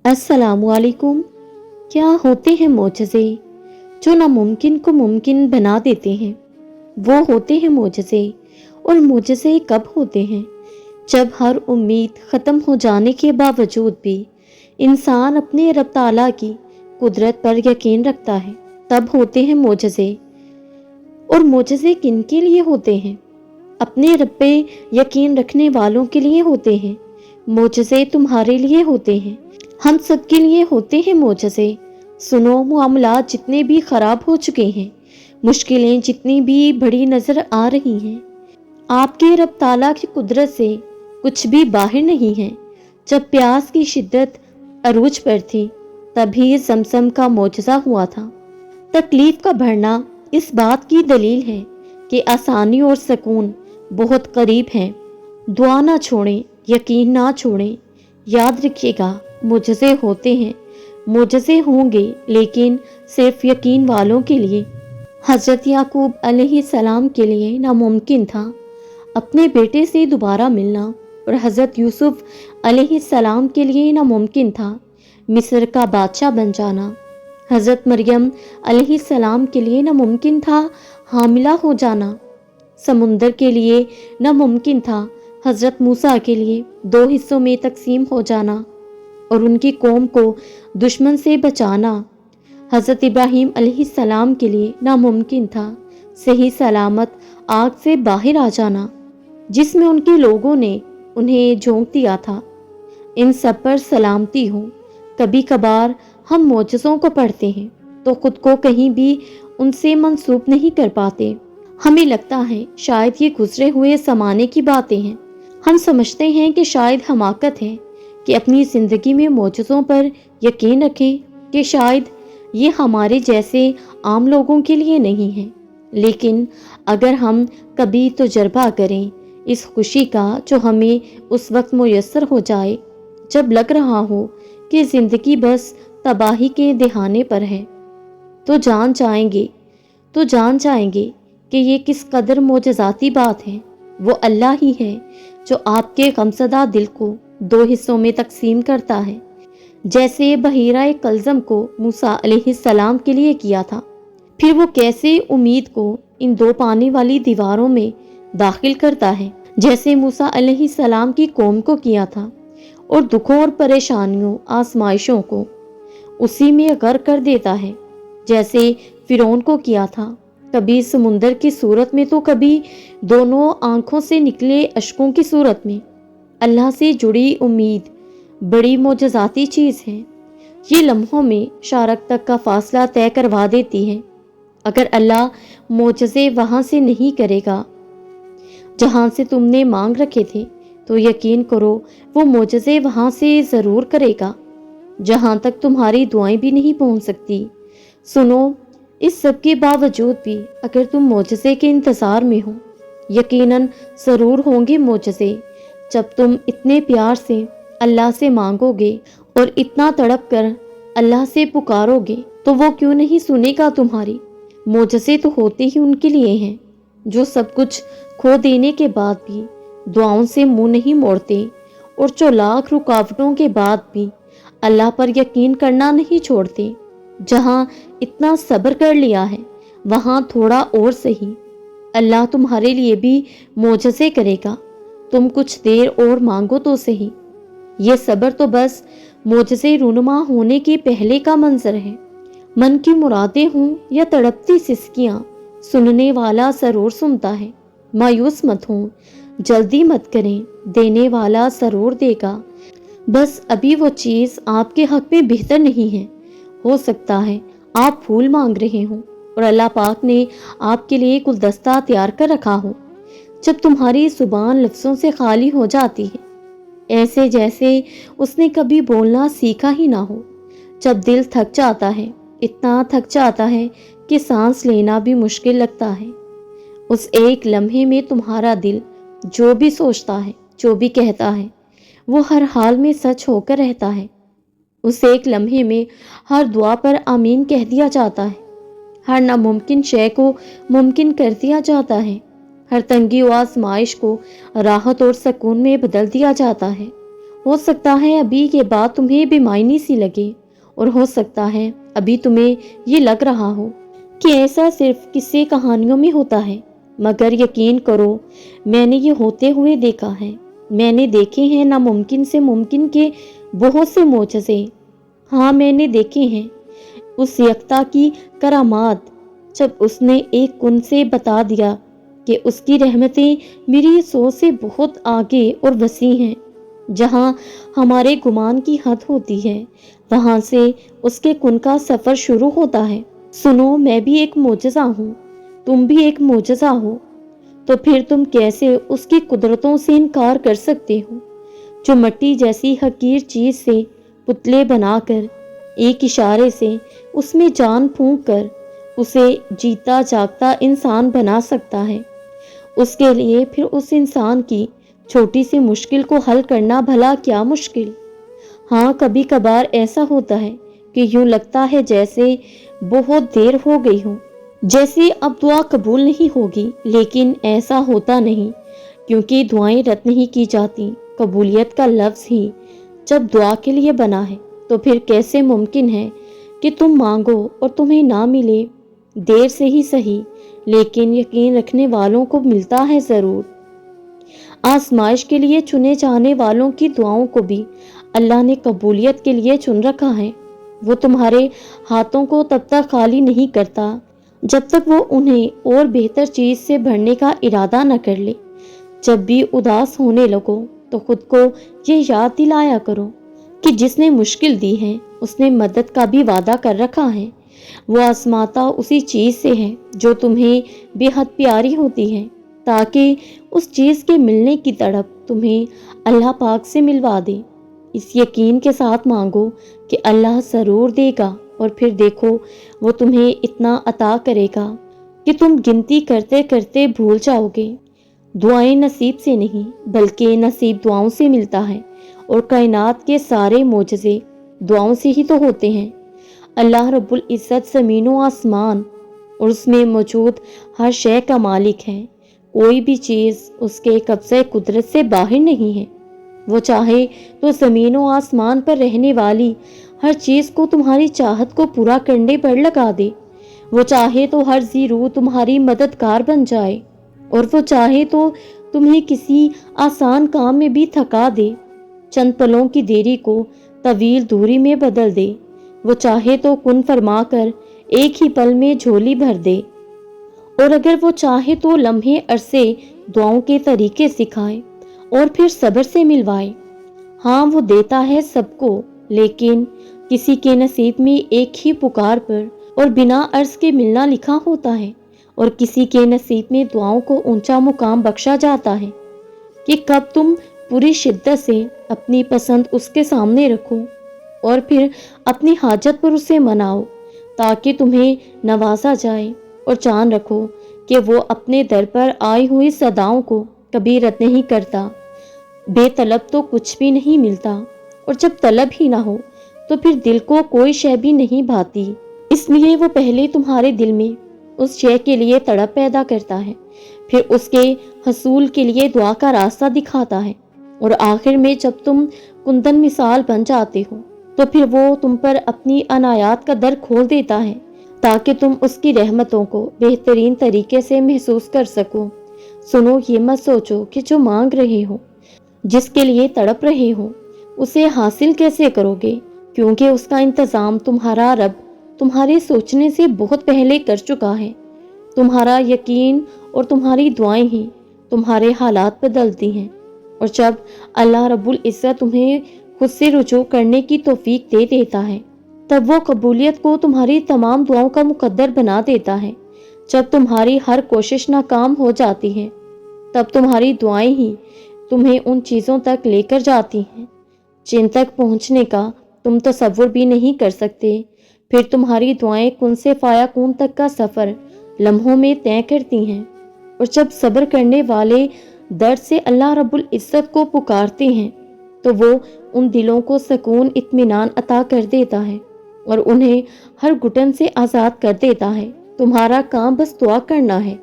अस्सलामुअलैकुम। क्या होते हैं मोजज़े जो नामुमकिन को मुमकिन बना देते हैं। वो होते हैं मोजज़े। और मोजज़े कब होते हैं? जब हर उम्मीद ख़त्म हो जाने के बावजूद भी इंसान अपने रब ताला की कुदरत पर यकीन रखता है, तब होते हैं मोजज़े। और मोजज़े किन के लिए होते हैं? अपने रब पे यकीन रखने वालों के लिए होते हैं। मोजज़े तुम्हारे लिए होते हैं, हम सब के लिए होते हैं मोजज़े। सुनो, मामलात जितने भी ख़राब हो चुके हैं, मुश्किलें जितनी भी बड़ी नज़र आ रही हैं, आपके रब ताला की कुदरत से कुछ भी बाहर नहीं है। जब प्यास की शिद्दत अरूज पर थी, तभी ज़मज़म का मोजज़ा हुआ था। तकलीफ का बढ़ना इस बात की दलील है कि आसानी और सुकून बहुत करीब हैं। दुआ ना छोड़ें, यकीन ना छोड़ें। याद रखिएगा, मुझसे होते हैं, मुझसे होंगे, लेकिन सिर्फ यकीन वालों के लिए। हज़रत याकूब अलैहिस्सलाम के लिए नामुमकिन था अपने बेटे से दोबारा मिलना, और हज़रत यूसुफ अलैहिस्सलाम के लिए नामुमकिन था मिस्र का बादशाह बन जाना। हज़रत मरियम अलैहिस्सलाम के लिए नामुमकिन था हामिला हो जाना। समुंदर के लिए नामुमकिन था हज़रत मूसा के लिए 2 हिस्सों में तकसीम हो जाना और उनकी कौम को दुश्मन से बचाना। हज़रत इब्राहीम अलैहिस्सलाम के लिए नामुमकिन था सही सलामत आग से बाहर आ जाना, जिसमें उनके लोगों ने उन्हें झोंक दिया था। इन सब पर सलामती हो। कभी कभार हम मोजज़ों को पढ़ते हैं तो खुद को कहीं भी उनसे मंसूब नहीं कर पाते। हमें लगता है शायद ये गुजरे हुए ज़माने की बातें हैं। हम समझते हैं कि शायद हमाकत है कि अपनी ज़िंदगी में मोजज़ों पर यकीन रखें, कि शायद ये हमारे जैसे आम लोगों के लिए नहीं है। लेकिन अगर हम कभी तजुर्बा करें इस खुशी का जो हमें उस वक्त मुयस्सर हो जाए जब लग रहा हो कि ज़िंदगी बस तबाही के दहाने पर है, तो जान जाएंगे कि ये किस कदर मोजज़ाती बात है। वो अल्लाह ही है जो आपके गमज़दा दिल को 2 हिस्सों में तकसीम करता है, जैसे बहीरा कलज़म को मूसा अलैहिस्सलाम के लिए किया था। फिर वो कैसे उम्मीद को इन 2 पानी वाली दीवारों में दाखिल करता है, जैसे मूसा अलैहिस्सलाम की कौम को किया था, और दुखों और परेशानियों आजमाइशों को उसी में गर्क कर देता है, जैसे फिरौन को किया था। कभी समुंदर की सूरत में तो कभी दोनों आंखों से निकले अश्कों की सूरत में। अल्लाह से जुड़ी उम्मीद बड़ी मोजज़ाती चीज़ है। ये लम्हों में शारक तक का फासला तय करवा देती है। अगर अल्लाह मोजज़े वहाँ से नहीं करेगा जहाँ से तुमने मांग रखे थे, तो यकीन करो वो मोजज़े वहाँ से ज़रूर करेगा जहाँ तक तुम्हारी दुआएं भी नहीं पहुँच सकती। सुनो, इस सब के बावजूद भी अगर तुम मोजज़े के इंतज़ार में हो, यकीनन ज़रूर होंगे मोजज़े। जब तुम इतने प्यार से अल्लाह से मांगोगे और इतना तड़प कर अल्लाह से पुकारोगे, तो वो क्यों नहीं सुनेगा तुम्हारी। मोजज़े तो होते ही उनके लिए हैं जो सब कुछ खो देने के बाद भी दुआओं से मुंह नहीं मोड़ते, और जो लाख रुकावटों के बाद भी अल्लाह पर यकीन करना नहीं छोड़ते। जहाँ इतना सब्र कर लिया है, वहाँ थोड़ा और सही अल्लाह तुम्हारे लिए भी मोजज़े करेगा। तुम कुछ देर और मांगो तो सही। ये सब्र तो बस मोजज़े रूनुमा होने के पहले का मंजर है। मन की मुरादें हों या तड़पती सिसकियाँ, सुनने वाला ज़रूर सुनता है। मायूस मत हो, जल्दी मत करें, देने वाला ज़रूर देगा। बस अभी वो चीज़ आपके हक में बेहतर नहीं है। हो सकता है आप फूल मांग रहे हो और अल्लाह पाक ने आपके लिए गुलदस्ता तैयार कर रखा हो। जब तुम्हारी जुबान लफ्ज़ों से खाली हो जाती है, ऐसे जैसे उसने कभी बोलना सीखा ही ना हो। जब दिल थक जाता है, इतना थक जाता है कि सांस लेना भी मुश्किल लगता है, उस एक लम्हे में तुम्हारा दिल जो भी सोचता है, जो भी कहता है, वो हर हाल में सच होकर रहता है। उस एक लम्हे में हर दुआ पर आमीन कह दिया जाता है। हर नामुमकिन शय को मुमकिन कर दिया जाता है। हर तंगी और आजमाइश को राहत और सुकून में बदल दिया जाता है। हो सकता है अभी ये बात तुम्हें बेमायनी सी लगे, और हो सकता है अभी तुम्हें ये लग रहा हो कि ऐसा सिर्फ किस्से कहानियों में होता है, मगर यकीन करो, मैंने ये होते हुए देखा है। मैंने देखे हैं नामुमकिन से मुमकिन के बहुत से मोजज़े। हाँ, मैंने देखे हैं उस यकता की करामात, जब उसने एक कुन से बता दिया कि उसकी रहमतें मेरी सोच से बहुत आगे और वसी हैं। जहाँ हमारे गुमान की हद होती है, वहाँ से उसके कुन का सफ़र शुरू होता है। सुनो, मैं भी एक मोजज़ा हूँ, तुम भी एक मोजज़ा हो, तो फिर तुम कैसे उसकी कुदरतों से इनकार कर सकते हो, जो मिट्टी जैसी हकीर चीज़ से पुतले बनाकर एक इशारे से उसमें जान फूंक कर उसे जीता जागता इंसान बना सकता है। उसके लिए फिर उस इंसान की छोटी सी मुश्किल को हल करना भला क्या मुश्किल। हाँ, कभी कभार ऐसा होता है कि यूं लगता है जैसे बहुत देर हो गई हो, जैसे अब दुआ कबूल नहीं होगी, लेकिन ऐसा होता नहीं, क्योंकि दुआएं रद्द नहीं की जाती। कबूलियत का लफ्ज़ ही जब दुआ के लिए बना है, तो फिर कैसे मुमकिन है कि तुम मांगो और तुम्हें ना मिले। देर से ही सही, लेकिन यकीन रखने वालों को मिलता है ज़रूर। आजमाइश के लिए चुने जाने वालों की दुआओं को भी अल्लाह ने कबूलियत के लिए चुन रखा है। वो तुम्हारे हाथों को तब तक खाली नहीं करता जब तक वो उन्हें और बेहतर चीज़ से भरने का इरादा न कर ले। जब भी उदास होने लगो तो खुद को ये याद दिलाया करो कि जिसने मुश्किल दी है उसने मदद का भी वादा कर रखा है। वो आसमाता उसी चीज़ से है जो तुम्हें बेहद प्यारी होती है, ताकि उस चीज़ के मिलने की तड़प तुम्हें अल्लाह पाक से मिलवा दे। इस यकीन के साथ मांगो कि अल्लाह ज़रूर देगा, और फिर देखो वो तुम्हें इतना अता करेगा कि तुम गिनती करते करते भूल जाओगे। दुआएं नसीब से नहीं, बल्कि नसीब दुआओं से मिलता है, और कायनात के सारे मोजज़े दुआओं से ही तो होते हैं। अल्लाह रब्बुल इज़्ज़त ज़मीन व आसमान और उसमें मौजूद हर शय का मालिक है। कोई भी चीज़ उसके कब्ज़े कुदरत से बाहर नहीं है। वो चाहे तो ज़मीन व आसमान पर रहने वाली हर चीज़ को तुम्हारी चाहत को पूरा करने पर लगा दे। वो चाहे तो हर जी रूह तुम्हारी मददगार बन जाए, और वो चाहे तो तुम्हें किसी आसान काम में भी थका दे, चंद पलों की देरी को तवील दूरी में बदल दे। वो चाहे तो कुन फरमा कर एक ही पल में झोली भर दे, और अगर वो चाहे तो लम्हे अरसे दुआओं के तरीके सिखाए और फिर सब्र से मिलवाए। हाँ, वो देता है सबको, लेकिन किसी के नसीब में एक ही पुकार पर और बिना अर्ज के मिलना लिखा होता है, और किसी के नसीब में दुआओं को ऊंचा मुकाम बख्शा जाता है कि कब तुम पूरी शिद्दत से अपनी पसंद उसके सामने रखो और फिर अपनी हाजत पर उसे मनाओ, ताकि तुम्हें नवाजा जाए। और जान रखो कि वो अपने दर पर आई हुई सदाओं को कभी रद्द नहीं करता। बेतलब तो कुछ भी नहीं मिलता, और जब तलब ही ना हो तो फिर दिल को कोई शय भी नहीं भाती। इसलिए वो पहले तुम्हारे दिल में उस शय के लिए तड़प पैदा करता है, फिर उसके हसूल के लिए दुआ का रास्ता दिखाता है, और आखिर में जब तुम कुंदन मिसाल बन जाते हो तो फिर वो तुम पर अपनी अनायात का दर खोल देता है, ताकि तुम उसकी रहमतों को बेहतरीन तरीके से महसूस कर सको। सुनो, ये मत सोचो कि जो मांग रहे हो, जिसके लिए तड़प रहे हो, उसे हासिल कैसे करोगे, क्योंकि उसका इंतज़ाम तुम्हारा रब तुम्हारे सोचने से बहुत पहले कर चुका है। तुम्हारा यकीन और तुम्हारी दुआएं ही तुम्हारे हालात बदलती हैं, और जब अल्लाह रब्बुल इज़्ज़त तुम्हें खुद से रुजू करने की तौफीक दे देता है, तब वो कबूलियत को तुम्हारी तमाम दुआओं का मुकद्दर बना देता है। जब तुम्हारी हर कोशिश नाकाम हो जाती है, तब तुम्हारी दुआएं ही तुम्हें उन चीज़ों तक लेकर जाती हैं जिन तक पहुंचने का तुम तसव्वुर भी नहीं कर सकते। फिर तुम्हारी दुआएं कुन से फाया कून तक का सफ़र लम्हों में तय करती हैं, और जब सब्र करने वाले दर्द से अल्लाह रब्बुल इज़्ज़त को पुकारते हैं, तो वो उन दिलों को सुकून इत्मीनान अता कर देता है और उन्हें हर घुटन से आज़ाद कर देता है। तुम्हारा काम बस दुआ करना है।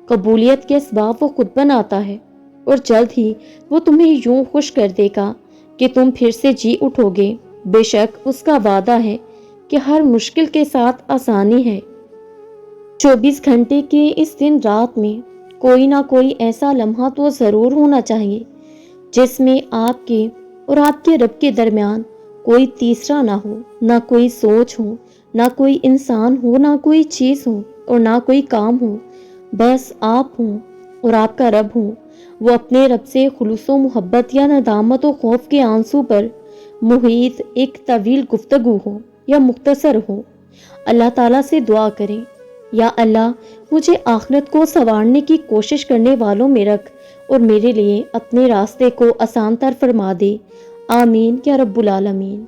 कबूलियत के असबाब वो खुद बनाता है, और जल्द ही वो तुम्हें यूं खुश कर देगा کہ تم پھر سے جی اٹھو گے۔ بے شک اس کا وعدہ ہے کہ ہر مشکل کے ساتھ آسانی ہے۔ 24 گھنٹے کے اس دن رات میں کوئی نہ کوئی ایسا لمحہ تو ضرور ہونا چاہیے جس میں آپ کے اور آپ کے رب کے درمیان کوئی تیسرا نہ ہو، نہ کوئی سوچ ہو، نہ کوئی انسان ہو، نہ کوئی چیز ہو اور نہ کوئی کام ہو، بس آپ ہوں اور آپ کا رب ہوں۔ وہ اپنے رب سے خلوص و محبت یا ندامت و خوف کے آنسو پر محیط ایک طویل گفتگو ہو یا مختصر ہو۔ اللہ تعالیٰ سے دعا کریں، یا اللہ مجھے آخرت کو سنوارنے کی کوشش کرنے والوں میں رکھ اور میرے لیے اپنے راستے کو آسان تر فرما دے۔ آمین یا رب العالمین۔